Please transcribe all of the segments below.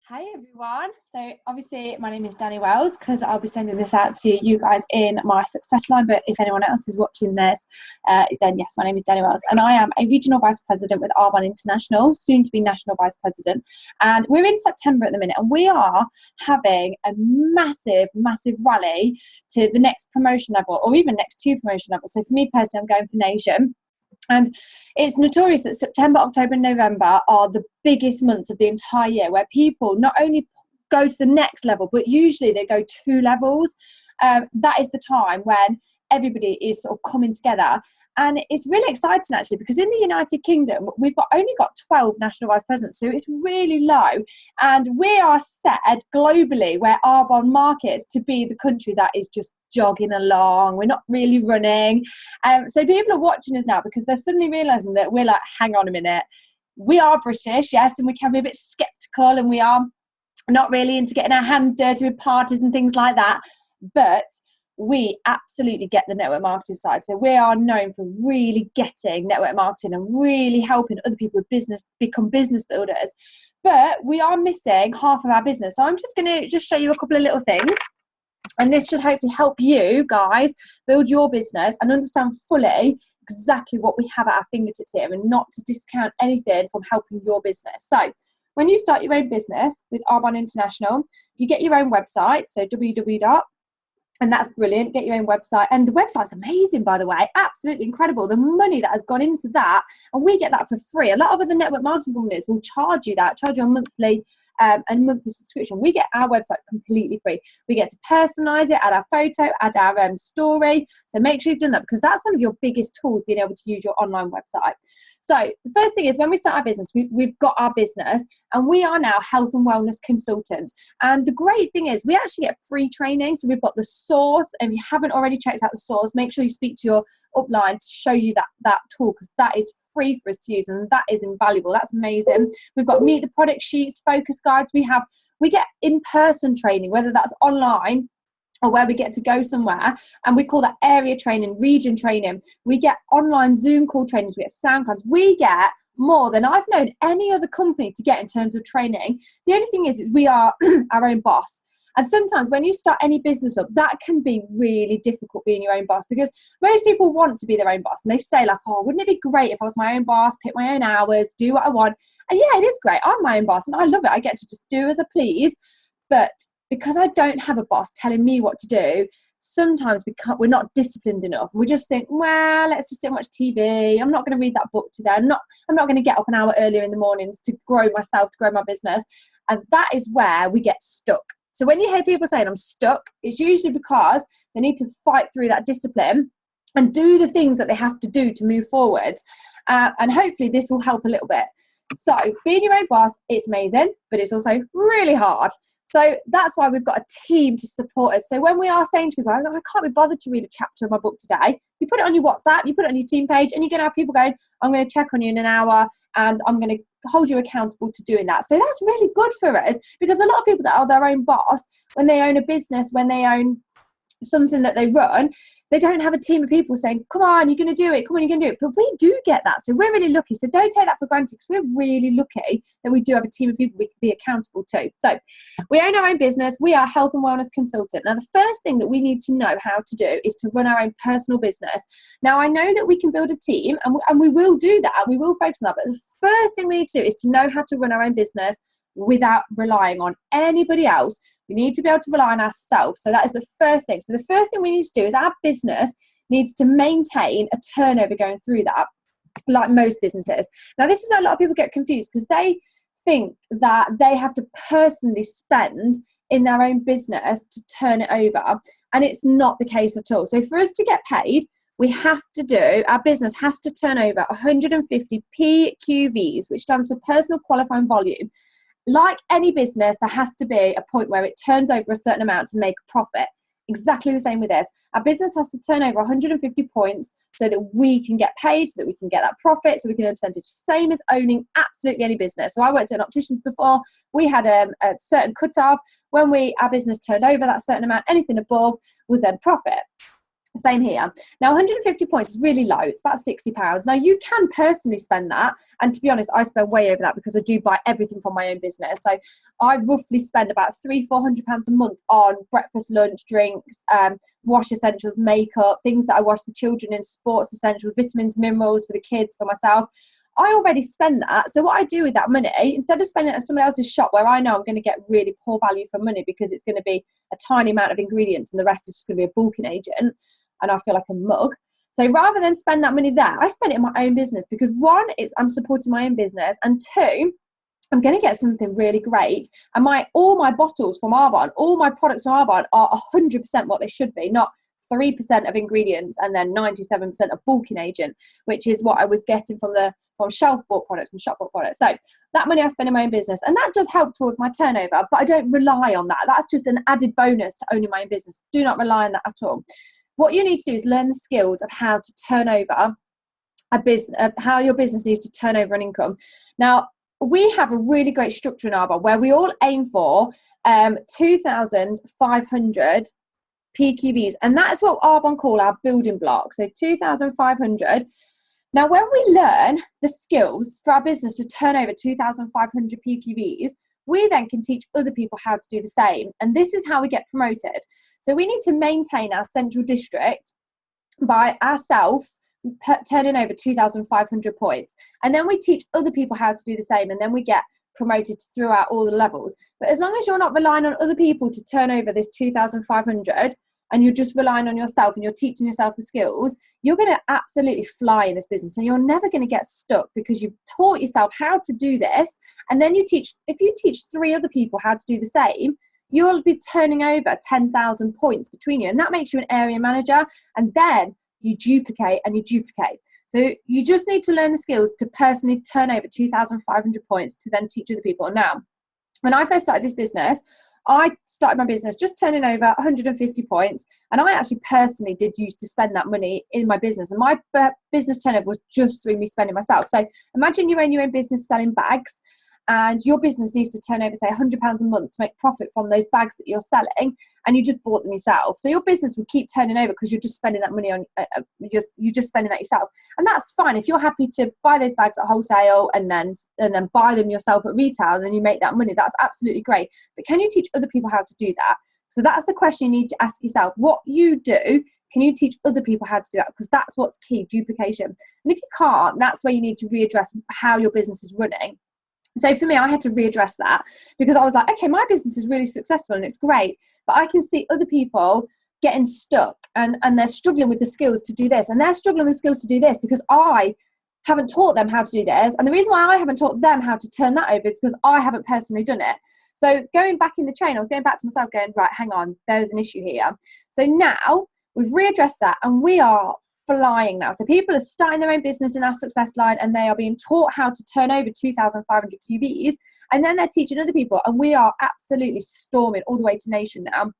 Hi everyone. So obviously my name is Danny Wells because I'll be sending this out to you guys in my success line. But if anyone else is watching this, then yes, my name is Danny Wells and I am a regional vice president with Arbonne International, soon to be national vice president. And we're in September at the minute and we are having a massive rally to the next promotion level or even next two promotion levels. So for me personally, I'm going for nation. And it's notorious that September, October and November are the biggest months of the entire year where people not only go to the next level, but usually they go 2 levels. That is the time when everybody is sort of coming together. And it's really exciting actually because in the United Kingdom, we've only got 12 national vice presidents, so it's really low. And we are set globally where Arbonne markets to be the country that is just jogging along. We're not really running. So people are watching us now because they're suddenly realising that we're like, hang on a minute. We are British, yes, and we can be a bit sceptical and we are not really into getting our hands dirty with parties and things like that. But we absolutely get the network marketing side. So we are known for really getting network marketing and really helping other people with business become business builders. But we are missing half of our business. So I'm just going to show you a couple of little things. And this should hopefully help you guys build your business and understand fully exactly what we have at our fingertips here and not to discount anything from helping your business. So when you start your own business with Arbonne International, you get your own website. So and that's brilliant. Get your own website. And the website's amazing, by the way. Absolutely incredible. The money that has gone into that. And we get that for free. A lot of other network marketing companies will charge you a monthly subscription. We get our website completely free. We get to personalize it, add our photo, add our story. So make sure you've done that because that's one of your biggest tools, being able to use your online website. So the first thing is when we start our business, we've got our business and we are now health and wellness consultants. And the great thing is we actually get free training. So we've got the source, and if you haven't already checked out the source, make sure you speak to your upline to show you that tool because that is free for us to use and that is invaluable. That's amazing. We've got meet the product sheets, focus guides. We get in-person training, whether that's online or where we get to go somewhere, and we call that area training, region training. We get online Zoom call trainings, we get sound cards. We get more than I've known any other company to get in terms of training. The only thing is we are our own boss. And sometimes when you start any business up, that can be really difficult being your own boss because most people want to be their own boss. And they say like, oh, wouldn't it be great if I was my own boss, pick my own hours, do what I want? And yeah, it is great. I'm my own boss and I love it. I get to just do as I please. But because I don't have a boss telling me what to do, sometimes we're not disciplined enough. We just think, well, let's just sit and watch TV. I'm not going to read that book today. I'm not going to get up an hour earlier in the mornings to grow myself, to grow my business. And that is where we get stuck. So when you hear people saying I'm stuck, it's usually because they need to fight through that discipline and do the things that they have to do to move forward. And hopefully this will help a little bit. So being your own boss, it's amazing, but it's also really hard. So that's why we've got a team to support us. So when we are saying to people, I can't be bothered to read a chapter of my book today, you put it on your WhatsApp, you put it on your team page, and you're going to have people going, I'm going to check on you in an hour and I'm going to hold you accountable to doing that. So that's really good for us because a lot of people that are their own boss, when they own a business, when they own something that they run, they don't have a team of people saying, come on, you're going to do it. Come on, you're going to do it. But we do get that. So we're really lucky. So don't take that for granted because we're really lucky that we do have a team of people we can be accountable to. So we own our own business. We are health and wellness consultant. Now, the first thing that we need to know how to do is to run our own personal business. Now, I know that we can build a team and we will do that. We will focus on that. But the first thing we need to do is to know how to run our own business without relying on anybody else. We need to be able to rely on ourselves. So that is the first thing. So the first thing we need to do is our business needs to maintain a turnover going through that, like most businesses. Now, this is where a lot of people get confused because they think that they have to personally spend in their own business to turn it over. And it's not the case at all. So for us to get paid, our business has to turn over 150 PQVs, which stands for personal qualifying volume. Like any business, there has to be a point where it turns over a certain amount to make a profit. Exactly the same with this. Our business has to turn over 150 points so that we can get paid, so that we can get that profit, so we can earn a percentage. Same as owning absolutely any business. So I worked at an optician's before. We had a certain cut-off. When our business turned over that certain amount, anything above was then profit. Same here. Now, 150 points is really low. It's about £60. Now, you can personally spend that. And to be honest, I spend way over that because I do buy everything from my own business. So I roughly spend about £300-400 a month on breakfast, lunch, drinks, wash essentials, makeup, things that I wash the children in, sports essentials, vitamins, minerals for the kids, for myself. I already spend that. So what I do with that money, instead of spending it at someone else's shop where I know I'm going to get really poor value for money because it's going to be a tiny amount of ingredients and the rest is just going to be a bulking agent, and I feel like a mug. So rather than spend that money there, I spend it in my own business because one, I'm supporting my own business, and two, I'm going to get something really great. And all my bottles from Arbonne, all my products from Arbonne are 100% what they should be, not 3% of ingredients and then 97% of bulking agent, which is what I was getting from shelf bought products and shop bought products. So that money I spend in my own business, and that does help towards my turnover, but I don't rely on that. That's just an added bonus to owning my own business. Do not rely on that at all. What you need to do is learn the skills of how to turn over a business, how your business needs to turn over an income. Now, we have a really great structure in Arbonne where we all aim for 2,500 PQBs, and that is what Arbonne call our building block. So 2,500. Now, when we learn the skills for our business to turn over 2,500 PQBs, we then can teach other people how to do the same. And this is how we get promoted. So we need to maintain our central district by ourselves turning over 2,500 points. And then we teach other people how to do the same. And then we get promoted throughout all the levels. But as long as you're not relying on other people to turn over this 2,500, and you're just relying on yourself and you're teaching yourself the skills, you're going to absolutely fly in this business, and you're never going to get stuck because you've taught yourself how to do this. And then if you teach 3 other people how to do the same, you'll be turning over 10,000 points between you, and that makes you an area manager. And then you duplicate and you duplicate. So you just need to learn the skills to personally turn over 2,500 points to then teach other people. Now, when I first started this business, I started my business just turning over 150 points, and I actually personally did use to spend that money in my business, and my business turnover was just through me spending myself. So imagine you own your own business selling bags, and your business needs to turn over, say, £100 a month to make profit from those bags that you're selling, and you just bought them yourself. So your business will keep turning over because you're just spending that money on, you're just spending that yourself. And that's fine. If you're happy to buy those bags at wholesale and then buy them yourself at retail, and then you make that money, that's absolutely great. But can you teach other people how to do that? So that's the question you need to ask yourself. What you do, can you teach other people how to do that? Because that's what's key, duplication. And if you can't, that's where you need to readdress how your business is running. So for me, I had to readdress that because I was like, okay, my business is really successful and it's great, but I can see other people getting stuck and they're struggling with the skills to do this, and they're struggling with skills to do this because I haven't taught them how to do this. And the reason why I haven't taught them how to turn that over is because I haven't personally done it. So going back in the train, I was going back to myself going, right, hang on, there's an issue here. So now we've readdressed that and we are flying now. So people are starting their own business in our success line, and they are being taught how to turn over 2,500 QBs, and then they're teaching other people, and we are absolutely storming all the way to nation now.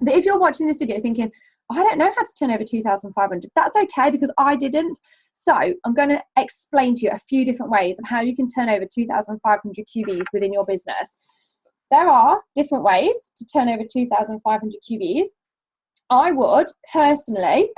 But if you're watching this video thinking, oh, I don't know how to turn over 2,500, that's okay, because I didn't. So I'm going to explain to you a few different ways of how you can turn over 2,500 QBs within your business. There are different ways to turn over 2,500 QBs. I would personally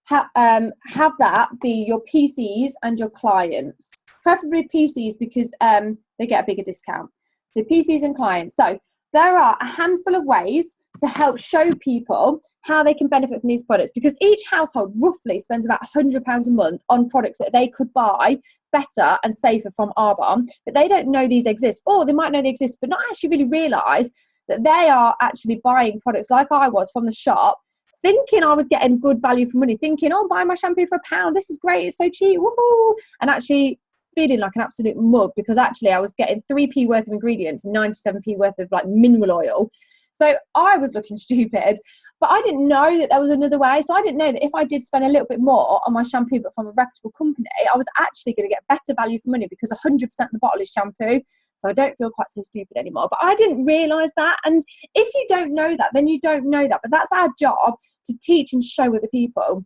have that be your PCs and your clients, preferably PCs because they get a bigger discount. So PCs and clients. So there are a handful of ways to help show people how they can benefit from these products, because each household roughly spends about £100 a month on products that they could buy better and safer from Arbonne, but they don't know these exist, or they might know they exist but not actually really realise that they are actually buying products like I was from the shop, thinking I was getting good value for money, thinking, oh, buy my shampoo for £1, this is great, it's so cheap, woohoo, and actually feeling like an absolute mug because actually I was getting 3p worth of ingredients and 97p worth of like mineral oil. So I was looking stupid, but I didn't know that there was another way. So I didn't know that if I did spend a little bit more on my shampoo but from a reputable company, I was actually going to get better value for money because 100% of the bottle is shampoo. So I don't feel quite so stupid anymore. But I didn't realise that. And if you don't know that, then you don't know that. But that's our job, to teach and show other people.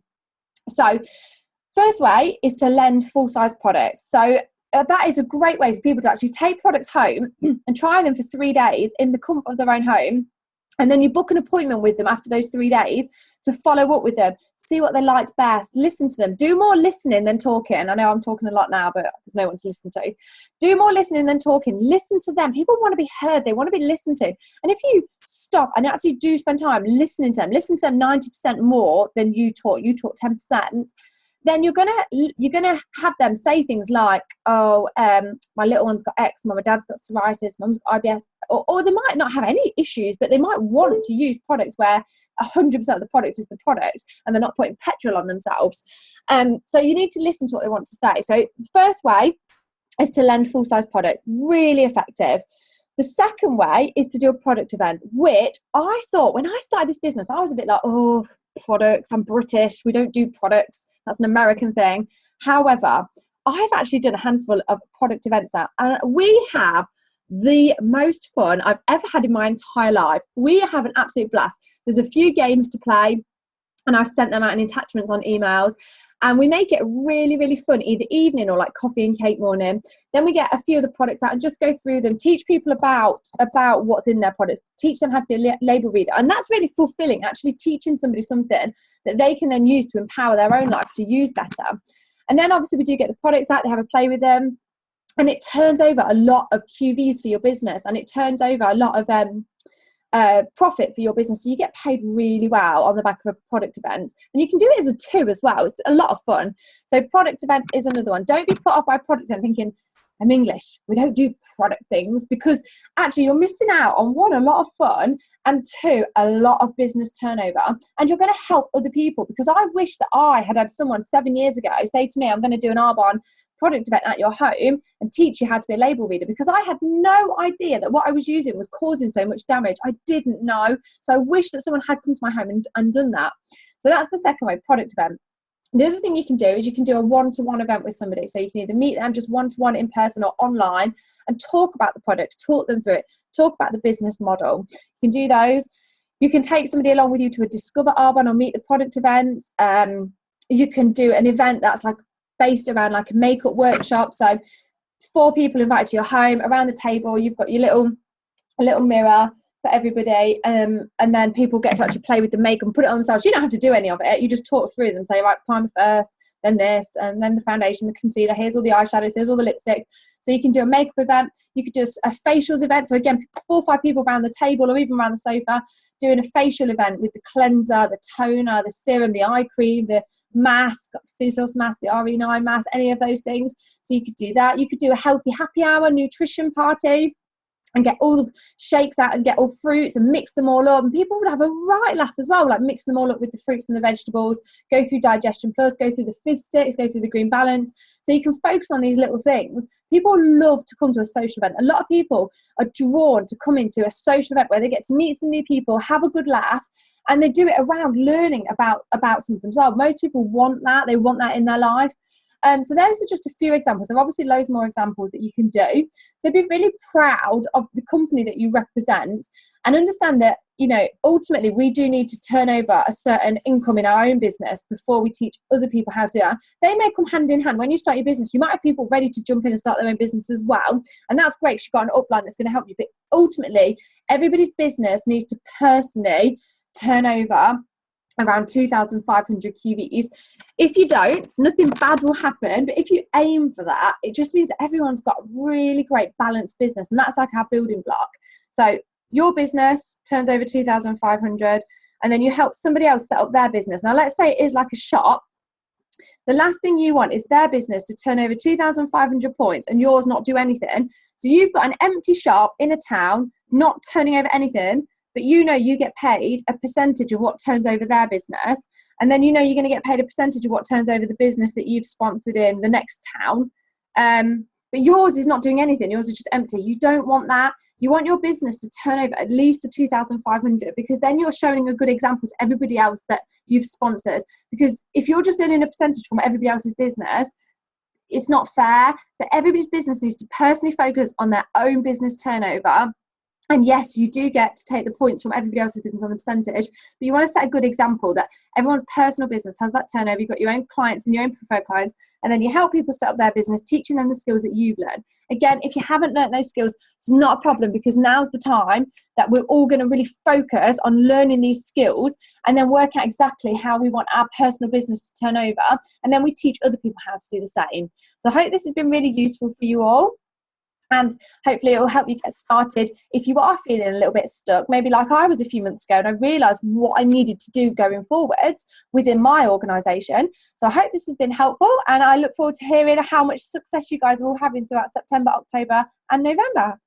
So first way is to lend full-size products. So that is a great way for people to actually take products home and try them for 3 days in the comfort of their own home And then you book an appointment with them after those 3 days to follow up with them, see what they liked best, listen to them. Do more listening than talking. I know I'm talking a lot now, but there's no one to listen to. Do more listening than talking. Listen to them. People want to be heard. They want to be listened to. And if you stop and actually do spend time listening to them, listen to them 90% more than you talk 10%, then you're gonna have them say things like, oh, my little one's got eczema, my dad's got psoriasis, mum's got IBS, or they might not have any issues, but they might want to use products where 100% of the product is the product and they're not putting petrol on themselves. So you need to listen to what they want to say. So the first way is to lend full-size product, really effective. The second way is to do a product event, which I thought when I started this business, I was a bit like, oh, products, I'm British, we don't do products, that's an American thing. However, I've actually done a handful of product events now, and we have the most fun I've ever had in my entire life. We have an absolute blast. There's a few games to play, and I've sent them out in attachments on emails. And we make it really, really fun, either evening or like coffee and cake morning. Then we get a few of the products out and just go through them, teach people about what's in their products, teach them how to be a label reader. And that's really fulfilling, actually teaching somebody something that they can then use to empower their own life to use better. And then obviously we do get the products out, they have a play with them. And it turns over a lot of QVs for your business, and it turns over a lot of profit for your business. So you get paid really well on the back of a product event, and you can do it as a 2 as well. It's a lot of fun. So product event is another one. Don't be put off by product event thinking, I'm English, we don't do product things, because actually you're missing out on 1, a lot of fun, and 2, a lot of business turnover. And you're going to help other people, because I wish that I had someone 7 years ago say to me, I'm going to do an Arbonne product event at your home and teach you how to be a label reader, because I had no idea that what I was using was causing so much damage. I didn't know. So I wish that someone had come to my home and done that. So that's the second way, product event. The other thing you can do is you can do a one-to-one event with somebody. So you can either meet them just one-to-one in person or online and talk about the product, talk them through it, talk about the business model. You can do those. You can take somebody along with you to a Discover Arbonne or Meet the Product event. You can do an event that's like based around like a makeup workshop. So 4 people invited to your home, around the table, you've got your little mirror for everybody, and then people get to actually play with the makeup and put it on themselves. You don't have to do any of it. You just talk through them, say, right, primer first, then this, and then the foundation, the concealer, here's all the eyeshadows, here's all the lipsticks. So you can do a makeup event. You could do a facials event. So again, 4 or 5 people around the table or even around the sofa doing a facial event with the cleanser, the toner, the serum, the eye cream, the mask, Susos mask, the RE9 mask, any of those things. So you could do that. You could do a healthy happy hour nutrition party and get all the shakes out and get all fruits and mix them all up, and people would have a right laugh as well, like mix them all up with the fruits and the vegetables, go through Digestion Plus, go through the fizz sticks, go through the Green Balance. So you can focus on these little things. People love to come to a social event. A lot of people are drawn to come into a social event where they get to meet some new people, have a good laugh, and they do it around learning about something as well. Most people want that. They want that in their life. So those are just a few examples. There are obviously loads more examples that you can do. So be really proud of the company that you represent, and understand that, you know, ultimately we do need to turn over a certain income in our own business before we teach other people how to do that. They may come hand in hand. When you start your business, you might have people ready to jump in and start their own business as well. And that's great because you've got an upline that's going to help you. But ultimately, everybody's business needs to personally turn over around 2,500 QVs. If you don't, nothing bad will happen, but if you aim for that, it just means that everyone's got a really great balanced business, and that's like our building block. So your business turns over 2,500, and then you help somebody else set up their business. Now let's say it is like a shop. The last thing you want is their business to turn over 2,500 points and yours not do anything. So you've got an empty shop in a town not turning over anything, but you know you get paid a percentage of what turns over their business. And then you know you're going to get paid a percentage of what turns over the business that you've sponsored in the next town. But yours is not doing anything. Yours is just empty. You don't want that. You want your business to turn over at least to 2,500, because then you're showing a good example to everybody else that you've sponsored. Because if you're just earning a percentage from everybody else's business, it's not fair. So everybody's business needs to personally focus on their own business turnover And yes, you do get to take the points from everybody else's business on the percentage, but you want to set a good example that everyone's personal business has that turnover. You've got your own clients and your own preferred clients, and then you help people set up their business, teaching them the skills that you've learned. Again, if you haven't learned those skills, it's not a problem, because now's the time that we're all going to really focus on learning these skills and then work out exactly how we want our personal business to turn over. And then we teach other people how to do the same. So I hope this has been really useful for you all. And hopefully it will help you get started if you are feeling a little bit stuck, maybe like I was a few months ago, and I realised what I needed to do going forwards within my organisation. So I hope this has been helpful, and I look forward to hearing how much success you guys are all having throughout September, October and November.